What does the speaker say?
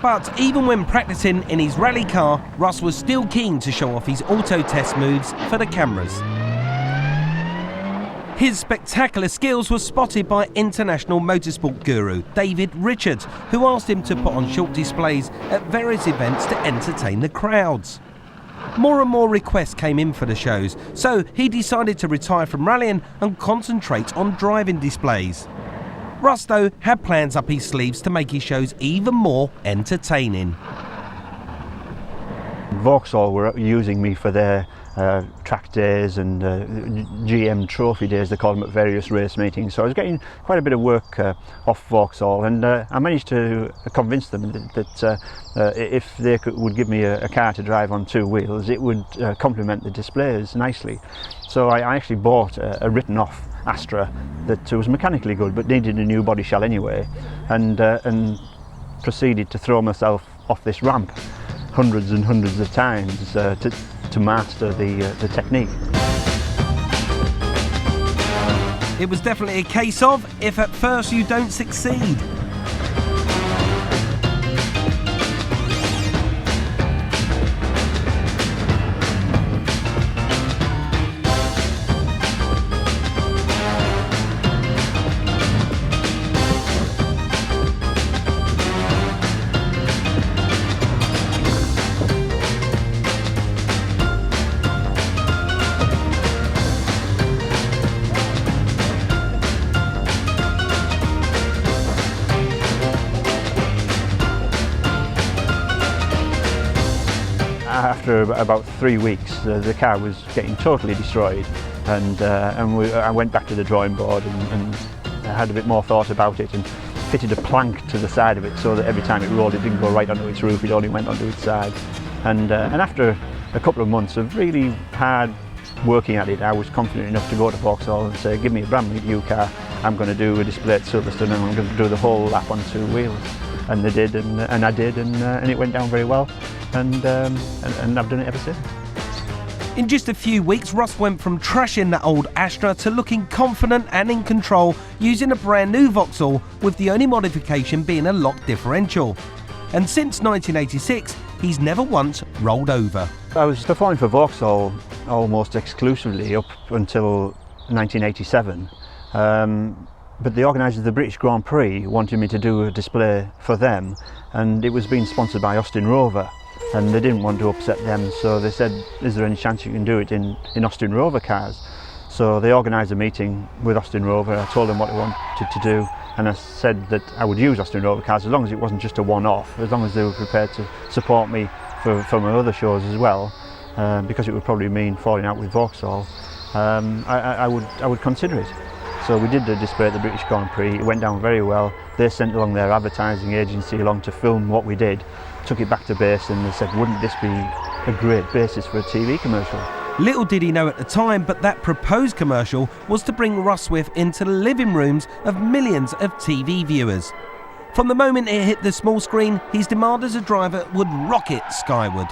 But even when practicing in his rally car, Russ was still keen to show off his auto test moves for the cameras. His spectacular skills were spotted by international motorsport guru David Richards, who asked him to put on short displays at various events to entertain the crowds. More and more requests came in for the shows, so he decided to retire from rallying and concentrate on driving displays. Russ, though, had plans up his sleeves to make his shows even more entertaining. Vauxhall were using me for their track days and GM trophy days, they call them, at various race meetings. So I was getting quite a bit of work off Vauxhall, and I managed to convince them that if they would give me a car to drive on two wheels, it would complement the displays nicely. So I actually bought a written off Astra that was mechanically good but needed a new body shell anyway, and proceeded to throw myself off this ramp hundreds and hundreds of times to master the technique. It was definitely a case of, if at first you don't succeed. After about 3 weeks, the car was getting totally destroyed, and I went back to the drawing board and I had a bit more thought about it and fitted a plank to the side of it so that every time it rolled it didn't go right onto its roof, it only went onto its side. And after a couple of months of really hard working at it, I was confident enough to go to Vauxhall and say, give me a brand new car, I'm going to do a display at Silverstone and I'm going to do the whole lap on two wheels. And they did, and I did, and it went down very well, and I've done it ever since. In just a few weeks, Russ went from trashing that old Astra to looking confident and in control using a brand new Vauxhall, with the only modification being a lock differential. And since 1986, he's never once rolled over. I was performing for Vauxhall almost exclusively up until 1987. But the organisers of the British Grand Prix wanted me to do a display for them, and it was being sponsored by Austin Rover, and they didn't want to upset them, so they said, is there any chance you can do it in Austin Rover cars? So they organised a meeting with Austin Rover. I told them what I wanted to do, and I said that I would use Austin Rover cars as long as it wasn't just a one-off, as long as they were prepared to support me for my other shows as well, because it would probably mean falling out with Vauxhall. I would consider it. So we did the display at the British Grand Prix. It went down very well. They sent along their advertising agency along to film what we did, took it back to base, and they said, wouldn't this be a great basis for a TV commercial? Little did he know at the time, but that proposed commercial was to bring Russ Swift into the living rooms of millions of TV viewers. From the moment it hit the small screen, his demand as a driver would rocket skyward.